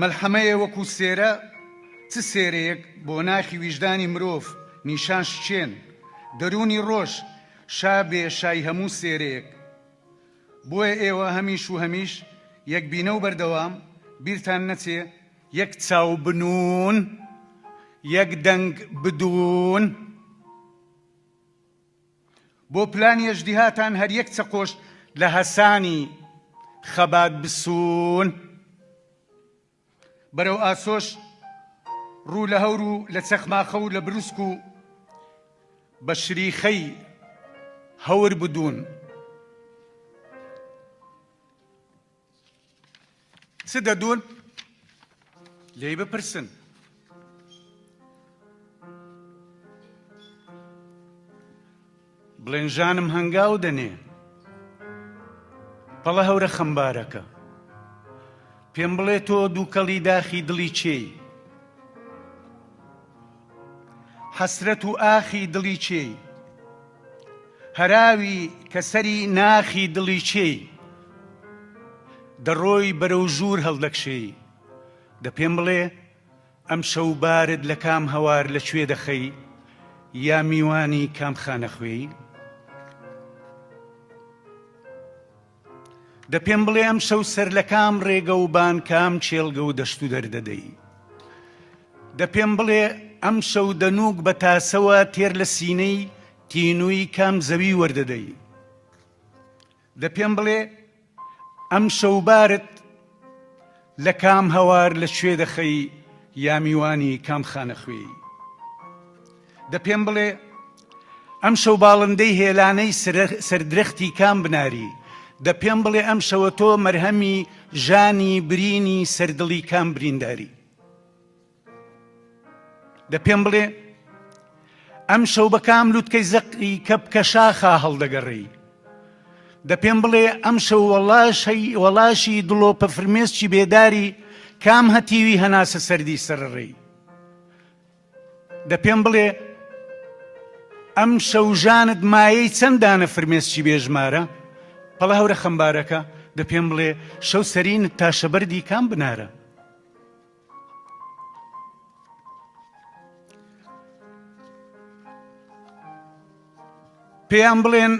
مەلحەمەیە وەکو سێرە چ سێرەیەک بۆ ناخی ویژدانی مرۆڤ نیشان شچێن دەرونی ڕۆژ شا بێ شای هەموو سێرەیەک بۆیە ئێوە هەمیش و هەمیش یەک بینە و بەردەوام بیرتان نەچێ یەک چاو بنون یەک دەنگ بدون بۆ پلانی ئەژدیهاتان هەر یەک چەقۆش لە هەسانی خەبات بسوون بەرەو ئاسۆش ڕوو لە هەور و لە چەخماخە و لە بروسک و بە شریخەی هەور بدون چ دەدون لێی بپرسن بڵێنژانم هەنگاو دەنێ پەڵە هەورە خەمبارەکە پێم بڵێ تۆ دووکەڵی داخی دڵی چێی حەسرەت و ئاخی دڵی چێی هەراوی کە سەری ناخی دڵی چێی دەڕۆی بەرەو ژوور هەڵدەکشێی دە پێم بڵێ ئەم شەو بارد لە کام هەوار لەکوێ دەخەی یا میوانی کام خانە خوێی دە پێم بڵێ ئەم شەو سەر لە کام ڕێگە و بان کام چێڵگە و دەشت و دەردەدەی دە پێم بڵێ ئەم شەو دەنووک بە تاسەوە تێر لە سینەی تینووی کام زەوی وەردەدەی دە پێم بڵێ ئەم شەو بارد لە کام هەوار لەکوێ دەخەی یا میوانی کام خانە خوێی دە پێم بڵێ ئەم شەو باڵندەی هێلانەی سەردرەختی کام بناری دە پێم بڵێ ئەم شەوە تۆ مەرهەمی ژانی برینی سەردڵی کام برینداری دە پێم بڵێ ئەم شەو بە کام لووتکەی زەقی کە بکە شاخا هەڵدەگەڕێی دە پێم بڵێ ئەم شەو وەڵاشی دڵۆپە فرمێسکی بێداری کام هەتیوی هەناسە سەردی سەرڕێی دە پێم بڵێ ئەم شەو ژانت مایەی چەندانە فرمێسکی بێژمارە پەڵە هەورە خەمبارەکە دە پێم بڵێ شەو سەرینت تاشەبەردی کام بنارە پێیان بڵێن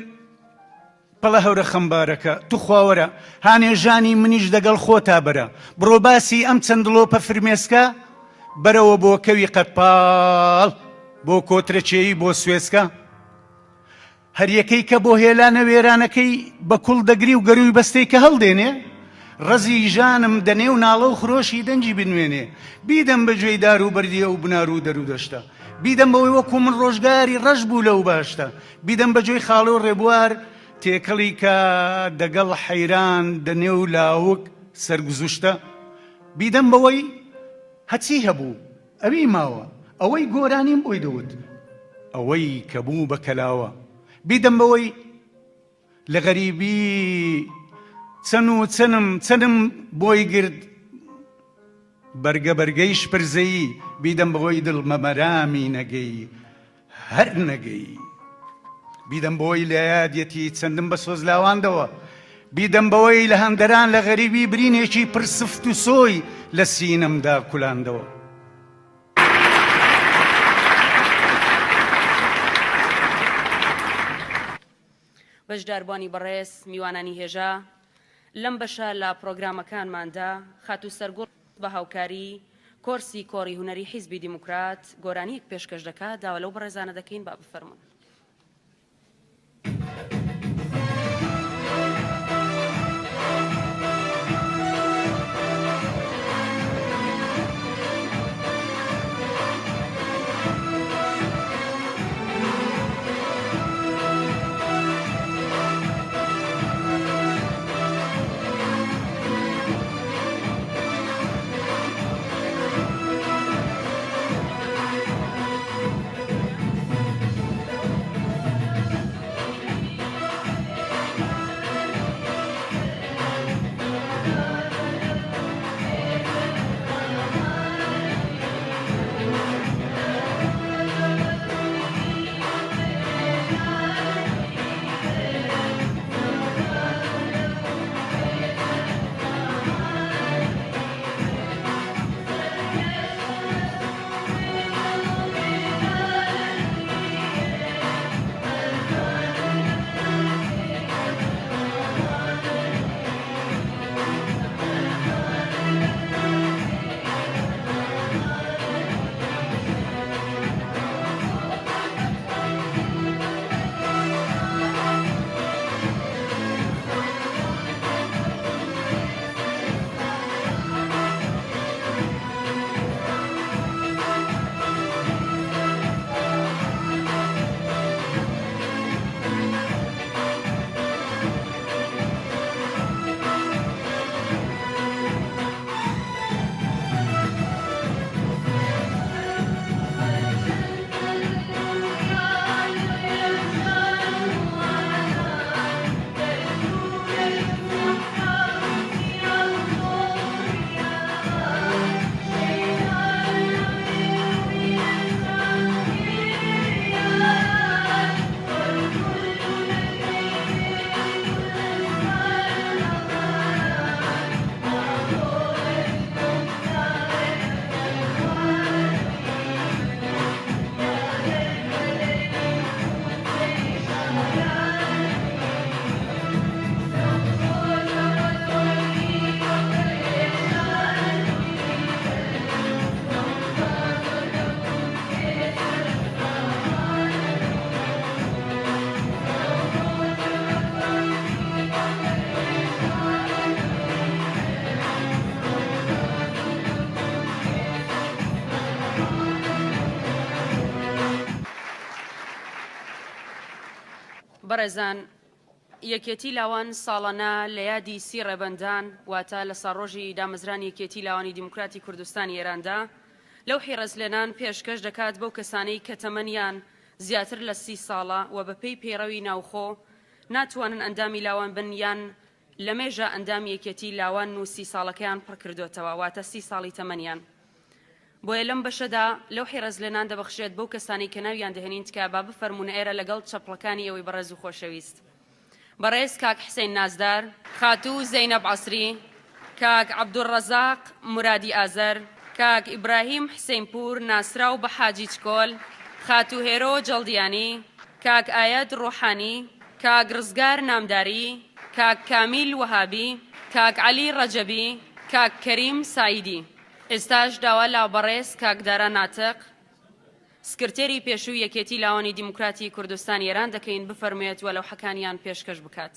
پەڵە هەورە خەمبارەکە تو خواوەرە هانێژانی منیش دەگەڵ خۆتا بەرە بڕۆ باسی ئەم چەندڵۆپە فرمێسکە بەرەوە بۆ کەوی قەتپاڵ بۆ کۆترەچێی بۆ سوێسکە هەریەکەی کە بۆ هێلانە وێرانەکەی بە کوڵ دەگری و گەروی بەستەی کە هەڵدێنێ ڕەزی ژانم دەنێ و ناڵە و خرۆشی دەنجی بنوێنێ بیدەم بەگوێی دار و بەردیە و بنار و دەرو دەشتە بیدەم بەوەی وەکو من ڕۆژگاری ڕەش بوو لەو باشتە بیدەم بەگوێی خاڵە و ڕێبوار تێکەڵی کە دەگەڵ حەیران دەنێ و لاوک سەرگزوشتە بیدەم بەوەی هەچی هەبوو ئەوی ماوە ئەوەی گۆرانیم بۆی دەوت ئەوەی کە بوو بە کەلاوە بیدەم بەوەی لە غەریبی چەن و چەنم بۆی گرت بەرگە بەرگەیش پرزەیی بیدەم بەوەی دڵ مەمەرامی نەگەی هەر نەگەی بیدەم بۆی لە یادیەتی چەندم بە سۆز لاواندەوە بیدەمبەوەی لە هەندەران لە غەریبی برینێکی پرسفت و سۆی لە سینەمدا کولاندەوە. بەشداربوانی بەڕێز میوانانی هێژە لەم بەشە لە پرۆگرامەکانماندا خات و سەرگوڵ بە هاوکاری کۆرسی کۆڕی هونەری حیزبی دیموکرات گۆرانیەک پێشکەش دەکات داوا لەو بەڕێزانە دەکەین با بفەرمون. بەڕێزان یەکێتی لاوان ساڵانە لە یادی سی ڕێبەندان واتە لە ساڕۆژی دامەزرانی یەکێتی لاوانی دیموکراتی کوردستانی ئێراندا لەو حیرەزلێنان پێشکەش دەکات بەو کەسانەی کە تەمەنیان زیاتر لە 30 ساڵە و بەپێی پەیڕەوی ناوخۆ ناتوانن ئەندامی لاوان بن یان لە مێژە ئەندامی یەکێتی لاوان و 30 ساڵەکەیان پڕ کردوتەوە واتە 30 ساڵی تەمەنیان. بۆیە لەم بەشەدا لەو حیرەزلێنان دەبەخشێت بەو کەسانی کە ناویان دەهێنین تکا با بفەرمونە ئێرە لەگەڵ چەپڵەکانی ئەوەی بەڕێز و خۆشەویست. بەڕێز کاک حسین نازدار، خاتوو زەینەب عەسری، کاک عەبدوڕەزاق مرادی ئازەر، کاک ئیبراهیم حسینپور ناسراو بە حاجی چکۆل، خاتوو هێرۆ جەڵدیانی، کاک ئایەد ڕۆحانی، کاک ڕزگار نامداری، کاک کامیل وەهابی، کاک عەلی ڕەجەبی، کاک کەریم سایدی. ئێستاش داوا لا بەڕێز کاک دارا ناتق سکرتێری پێشووی یەکێتی لاوانی دیموکراتی کوردستان ئێران دەکەین بفەرموێت و لەو حەکانیان پێشکەش بکات.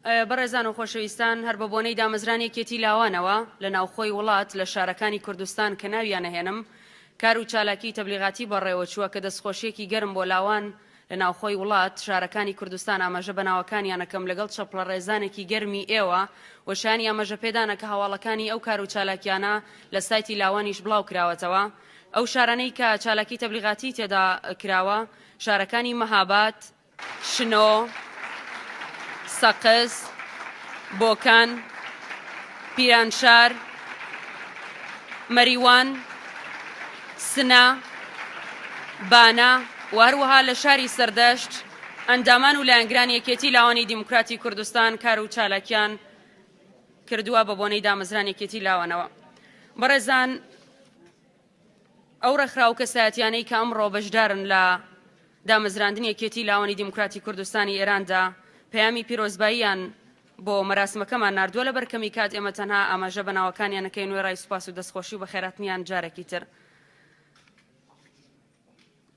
بەڕێزان و خۆشەویستان هەر بە بۆنەی دامەزرانێکێتی لاوانەوە لە ناوخۆی وڵات لە شارەکانی کوردستان کە ناویان نەهێنم کار و چالاکی تەبلیغاتی بەڕێوە چووە کە دەستخۆشیەکی گەرم بۆ لاوان لە ناوخۆی وڵات شارەکانی کوردستان ئاماژە بەناوەکانیانەکەم لەگەڵ چەپڵە ڕێزانێکی گەرمی ئێوە وەشانی ئاماژە پێدانە کە هەواڵەکانی ئەو کار و چالاکیانە لە سایتی لاوانیش بڵاو کراوەتەوە. ئەو شارانەی کە چالاکی تەبلیغاتی تێدا کراوە شارەکانی مەهاباد، شنۆ، سەقز، بۆکان، پیرانشار، مەریوان، سنا، بانا و هەروەها لە شاری سەردەشت ئەندامان و لایەنگران یەکێتی لاوانی دیموکراتی کوردستان کار و چالاکیان کردووە بە بۆنەی دامەزران یەکێتی لاوانەوە. بەڕێزان ئەو ڕێکخراو کەسایەتیانەی کە ئەمڕۆ بەشدارن لە دامەزراندنی یەکێتی لاوانی دیموکراتی کوردستانی ئێراندا پەیامی پیرۆزباییان بۆ مەراسمەکەمان ناردووە لە بەرکەمی کات ئێمە تەنها ئاماژە بەناوەکانیانەکەی نوێ ڕای سوپاس و دەستخۆشی و بەخێراتنیان جارێکی تر.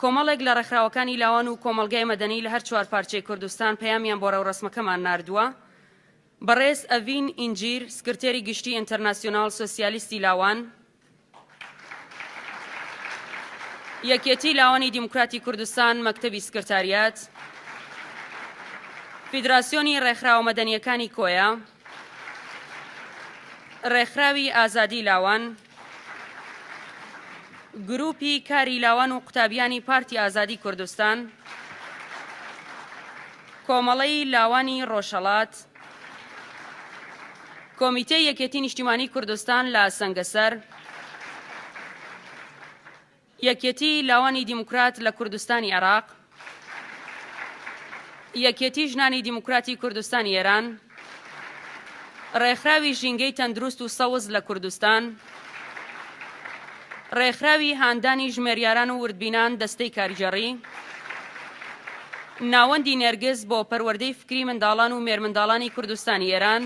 کۆمەڵێک لە ڕێکخراوەکانی لاوان و کۆمەڵگای مەدەنی لە هەر چوار پارچەی کوردستان پەیامیان بۆ ڕێوڕسمەکەمان ناردووە. بەڕێز ئەڤین ئینجیر سکرتێری گشتی ئینتەرناسیۆناڵ سۆسیالیستی لاوان، یەکێتی لاوانی دیموکراتی کوردستان مەکتەبی سکرتاریات، فیدراسیۆنی ڕێکخراوە مەدەنیەکانی کۆیا، ڕێکخراوی ئازادی لاوان، گروپی کاری لاوان و قوتابیانی پارتی ئازادی کوردستان، کۆمەڵەی لاوانی ڕۆژهەڵات، کۆمیتەی یەکێتی نیشتیمانی کوردستان لە سەنگەسەر، یەکێتی لاوانی دیموکرات لە کوردستانی عێراق، یەکێتی ژنانی دیموکراتی کوردستانی ئێران، ڕێکخراوی ژینگەی تەندروست و سەوز لە کوردستان، ڕێکخراوی هاندانی ژمێریاران و وردبینان دەستەی کاریگەڕی، ناوەندی نێرگز بۆ پەروەردەی فکری منداڵان و مێرمنداڵانی کوردستانی ئێران،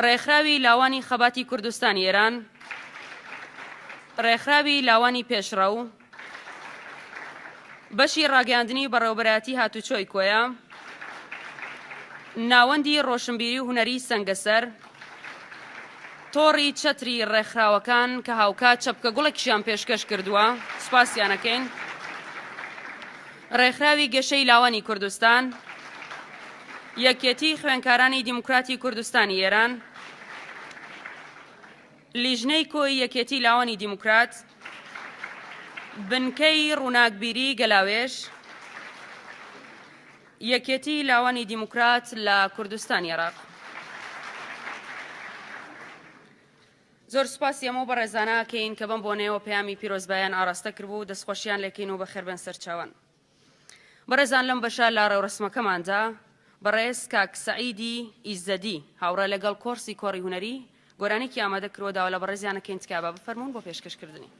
ڕێکخراوی لاوانی خەباتی کوردستانی ئێران، ڕێکخراوی لاوانی پێشڕەو، بەشی ڕاگەاندنی بەڕێوەبەرایەتی هاتوچۆی کۆیا، ناوەندی ڕۆشنبیری و هونەری سەنگەسەر، تۆڕی چەتری ڕێکخراوەکان کە هاوکات چەپکە گوڵێکیشیان پێشکەش کردووە سوپاسیانەکەین، ڕێکخراوی گەشەی لاوانی کوردستان، یەکێتی خوێندکارانی دیموکراتی کوردستانی ئێران، لیژنەی کۆی یەکێتی لاوانی دیموکرات، بنکەی ڕووناکبیری گەلاوێژ، یەکێتی لاوانی دیموکرات لە کوردستانی عێراق. زۆر سوپاس ئێمە بە ڕێزانەکەین کە بەم بۆنەوە پەیامی پیرۆزبایان ئاراستە کردبوو و دەستخۆشیان لێکەین و بەخێربێن سەرچاوان. بەڕێزان لەم بەشە لە ڕێوڕسمەکەماندا بەڕێز کاک سەعیدی ئیزەدی هاوڕێ لەگەڵ کۆرسی کۆڕی هونەری گۆرانێکی ئامادە کردووەداوە لە بەڕێزیانەکەین تکابە بفەرمونون بۆ پێشکەشکردنی.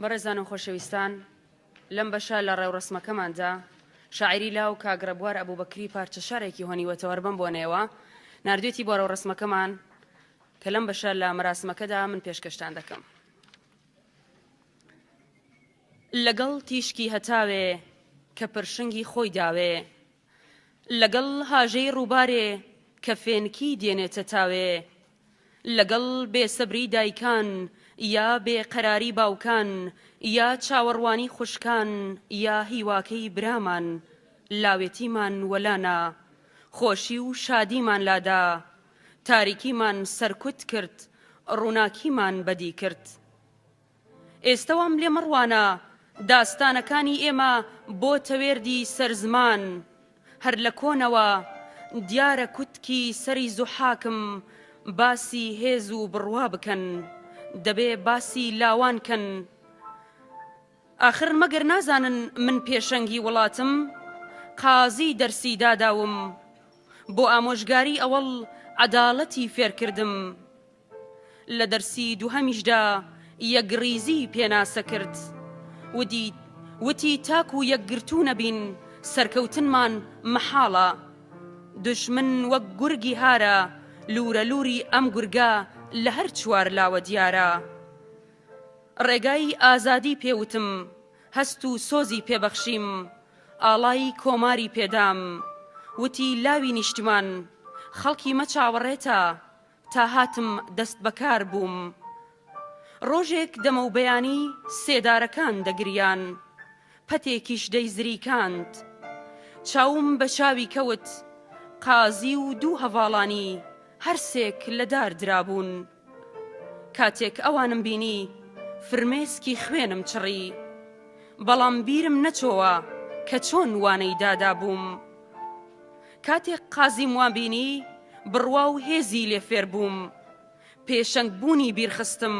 بەڕێزان و خۆشەویستان لەم بەشە لە ڕێوڕسمەکەماندا شاعری لاو کاگرەبوار ئەبوبەکری پارچە شارێکی هۆنیوەتەوەربەم بۆنەوە نردوێتی بۆ ڕێوڕسمەکەمان کە لەم بەشە لە مەراسمەکەدا من پێشکەشتان دەکەم. لەگەڵ تیشکی هەتاوێ کە پرشنگی خۆی داوێ، لەگەڵ هاژەی ڕووبارێ کە فێنکی دێنێتە تاوێ، لەگەڵ بێسەبری دایکان یا بێقەراری باوکان یا چاوەڕوانی خوشکان یا هیواکەی برامان، لاوێتیمان وەلانە خۆشی و شادیمان لادا، تاریکیمان سەرکوت کرد ڕووناکیمان بەدی کرد. ئێستەوام لێ مەڕوانە داستانەکانی ئێمە بۆ تەوێردی سەرزمان، هەر لە کۆنەوە دیارە کوتکی سەری زوحاکم باسی هێز و بڕوا بکەن، دەبێ باسی لاوانکەن. آخر مەگەر نازانن من پێشەنگی وڵاتم، قازی دەرسی داداوم بۆ ئامۆژگاری ئەوەڵ عەداڵەتی فێرکردم، لە دەرسی دووهەمیشدا یەکریزی پێناسە کرد، وتی تاک و یەکگرتوو نەبین سەرکەوتنمان مەحاڵە، دوشمن وەک گورگی هارە لورە لوری ئەم گورگە لە هەر چوار لاوە دیارە. ڕێگای ئازادی پێوتم هەست و سۆزی پێبەخشیم، ئاڵای کۆماری پێدام، وتی لاوی نیشتمان خەڵکی مەچاوەڕێتە تا هاتم دەست بەکار بووم. ڕۆژێک دەمە و بەیانی سێدارەکان دەگریان، پەتێکیش دەیزریکاند، چاوم بە چاوی کەوت قازی و دوو هەڤاڵانی هەرسێک لە دار درابوون. کاتێک ئەوانم بینی فرمێسکی خوێنم چڕی، بەڵام بیرم نەچۆوە کە چۆن وانەی دادا بووم. کاتێک قازیم وان بینی بڕوا و هێزی لێ فێر بووم، پێشەنگ بوونی بیرخستم،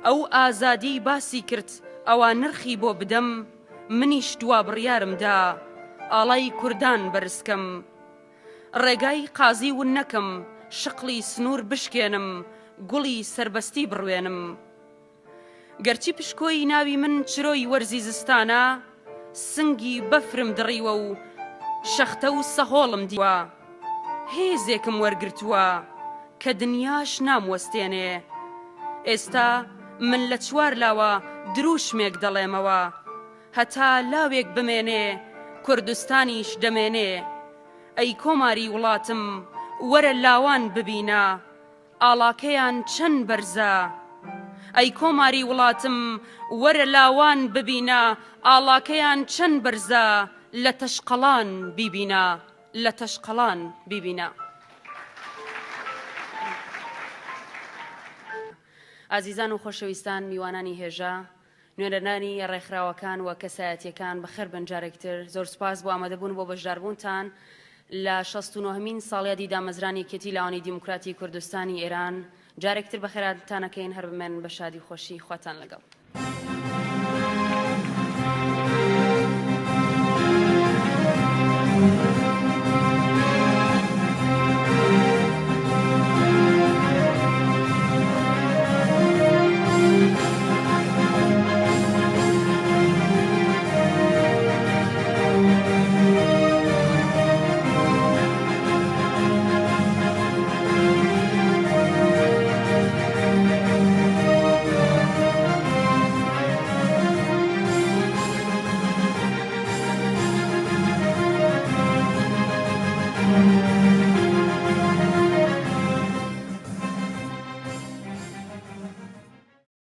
ئەو ئازادی باسی کرد ئەوە نرخی بۆ بدەم، منیش دوا بڕیارمدا ئاڵای کوردان بەرزکەم. ڕێگای قازی ون نەکەم شقلی سنوور بشکێنم، گوڵی سربەستی بڕوێنم. گەرچی پشکۆی ناوی من چرۆی وەرزی زستانە، سنگی بەفرم دڕیوە و شەختە و سەهۆڵم دیوە، هێزێکم وەرگرتووە کە دنیاش ناموەستێنێ. ئێستا من لە چوار لاوە دروشمێک دەڵێمەوە، هەتا لاوێک بمێنێ کوردستانیش دەمێنێ. ئەی کۆماری وڵاتم وەرە لاوان ببینە، ئاڵاکەیان چەند بەرزە. ئەی کۆماری وڵاتم وەرە لاوان ببینە، ئاڵاکەیان چەند بەرزە، لە تەشقەڵان بیبینە، لە تەشقەڵان بیبینە. ئازیزان و خۆشەویستان، میوانانی هێژە، نوێنەرانی ڕێکخراوەکان و کەسایەتیەکان بەخێر بن جارێکتر. زۆر سوپاس بۆ ئامادەبوون بۆ بەشداربوونتان لە 69مین ساڵیادی دامەزرانی کێتی لاوانی دیموکراتی کوردستانی ئێران. جارێکتر بەخێراتانەکەین، هەر بمێن بە شادی خۆشی خواتان لەگەڵ.